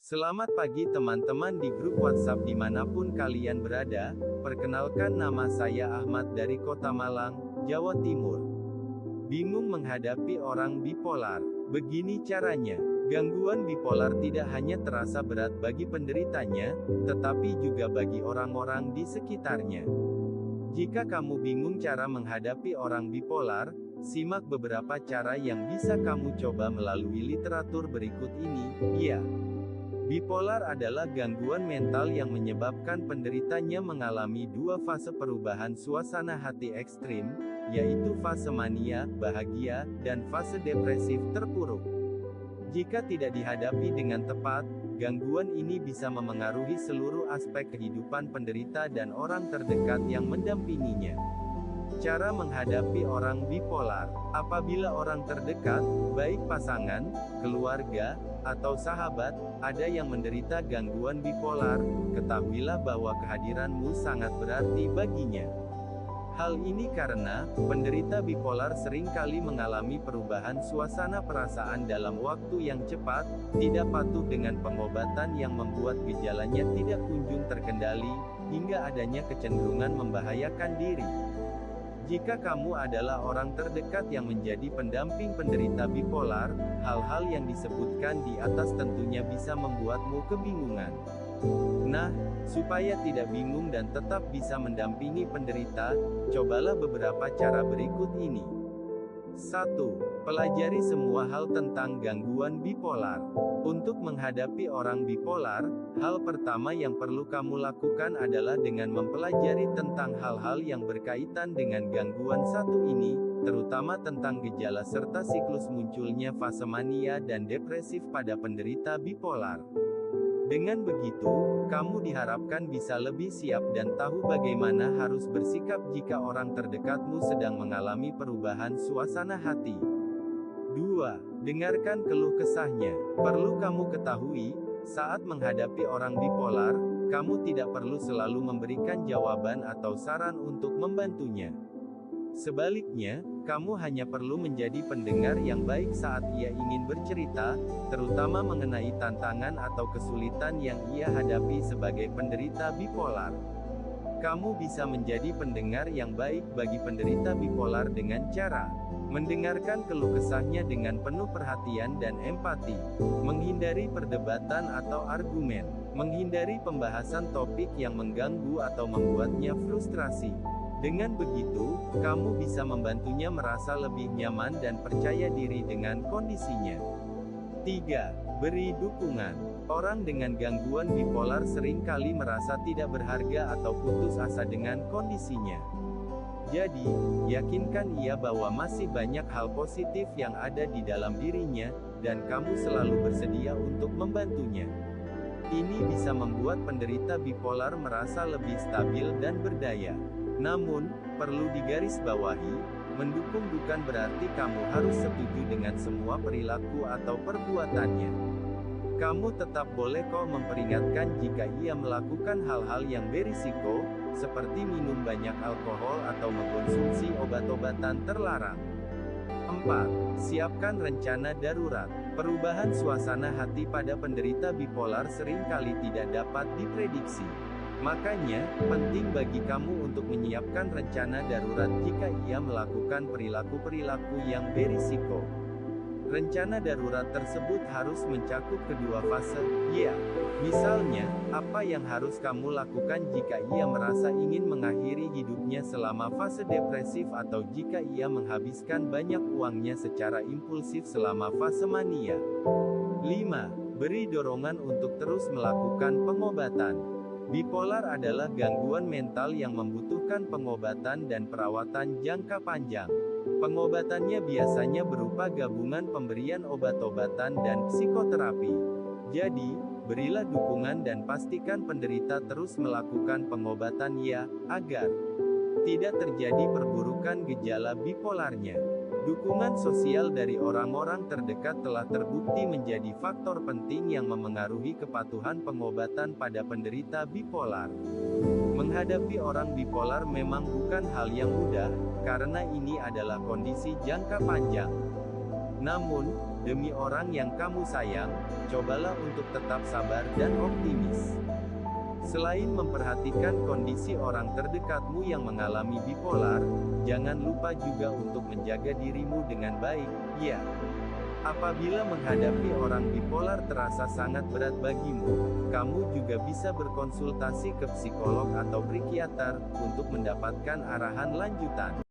Selamat pagi teman-teman di grup WhatsApp dimanapun kalian berada. Perkenalkan, nama saya Ahmad dari Kota Malang, Jawa Timur. Bingung menghadapi orang bipolar? Begini caranya. Gangguan bipolar tidak hanya terasa berat bagi penderitanya, tetapi juga bagi orang-orang di sekitarnya. Jika kamu bingung cara menghadapi orang bipolar, simak beberapa cara yang bisa kamu coba melalui literatur berikut ini. Ya, bipolar adalah gangguan mental yang menyebabkan penderitanya mengalami dua fase perubahan suasana hati ekstrim, yaitu fase mania, bahagia, dan fase depresif, terpuruk. Jika tidak dihadapi dengan tepat, gangguan ini bisa memengaruhi seluruh aspek kehidupan penderita dan orang terdekat yang mendampinginya. Cara menghadapi orang bipolar. Apabila orang terdekat, baik pasangan, keluarga, atau sahabat, ada yang menderita gangguan bipolar, ketahuilah bahwa kehadiranmu sangat berarti baginya. Hal ini karena, penderita bipolar seringkali mengalami perubahan suasana perasaan dalam waktu yang cepat, tidak patuh dengan pengobatan yang membuat gejalanya tidak kunjung terkendali, hingga adanya kecenderungan membahayakan diri. Jika kamu adalah orang terdekat yang menjadi pendamping penderita bipolar, hal-hal yang disebutkan di atas tentunya bisa membuatmu kebingungan. Nah, supaya tidak bingung dan tetap bisa mendampingi penderita, cobalah beberapa cara berikut ini. 1. Pelajari semua hal tentang gangguan bipolar. Untuk menghadapi orang bipolar, hal pertama yang perlu kamu lakukan adalah dengan mempelajari tentang hal-hal yang berkaitan dengan gangguan satu ini, terutama tentang gejala serta siklus munculnya fase mania dan depresif pada penderita bipolar. Dengan begitu, kamu diharapkan bisa lebih siap dan tahu bagaimana harus bersikap jika orang terdekatmu sedang mengalami perubahan suasana hati. 2. Dengarkan keluh kesahnya. Perlu kamu ketahui, saat menghadapi orang bipolar, kamu tidak perlu selalu memberikan jawaban atau saran untuk membantunya. Sebaliknya, kamu hanya perlu menjadi pendengar yang baik saat ia ingin bercerita, terutama mengenai tantangan atau kesulitan yang ia hadapi sebagai penderita bipolar. Kamu bisa menjadi pendengar yang baik bagi penderita bipolar dengan cara mendengarkan keluh kesahnya dengan penuh perhatian dan empati, menghindari perdebatan atau argumen, menghindari pembahasan topik yang mengganggu atau membuatnya frustrasi. Dengan begitu, kamu bisa membantunya merasa lebih nyaman dan percaya diri dengan kondisinya. 3. Beri dukungan. Orang dengan gangguan bipolar seringkali merasa tidak berharga atau putus asa dengan kondisinya. Jadi, yakinkan ia bahwa masih banyak hal positif yang ada di dalam dirinya, dan kamu selalu bersedia untuk membantunya. Ini bisa membuat penderita bipolar merasa lebih stabil dan berdaya. Namun, perlu digarisbawahi, mendukung bukan berarti kamu harus setuju dengan semua perilaku atau perbuatannya. Kamu tetap boleh kok memperingatkan jika ia melakukan hal-hal yang berisiko, seperti minum banyak alkohol atau mengkonsumsi obat-obatan terlarang. 4. Siapkan rencana darurat. Perubahan suasana hati pada penderita bipolar seringkali tidak dapat diprediksi. Makanya, penting bagi kamu untuk menyiapkan rencana darurat jika ia melakukan perilaku-perilaku yang berisiko. Rencana darurat tersebut harus mencakup kedua fase, ya. Misalnya, apa yang harus kamu lakukan jika ia merasa ingin mengakhiri hidupnya selama fase depresif atau jika ia menghabiskan banyak uangnya secara impulsif selama fase mania. 5. Beri dorongan untuk terus melakukan pengobatan. Bipolar adalah gangguan mental yang membutuhkan pengobatan dan perawatan jangka panjang. Pengobatannya biasanya berupa gabungan pemberian obat-obatan dan psikoterapi. Jadi, berilah dukungan dan pastikan penderita terus melakukan pengobatan ya, agar tidak terjadi perburukan gejala bipolarnya. Dukungan sosial dari orang-orang terdekat telah terbukti menjadi faktor penting yang memengaruhi kepatuhan pengobatan pada penderita bipolar. Menghadapi orang bipolar memang bukan hal yang mudah, karena ini adalah kondisi jangka panjang. Namun, Demi orang yang kamu sayang, cobalah untuk tetap sabar dan optimis. Selain memperhatikan kondisi orang terdekatmu yang mengalami bipolar, jangan lupa juga untuk menjaga dirimu dengan baik, ya. Apabila menghadapi orang bipolar terasa sangat berat bagimu, kamu juga bisa berkonsultasi ke psikolog atau psikiater untuk mendapatkan arahan lanjutan.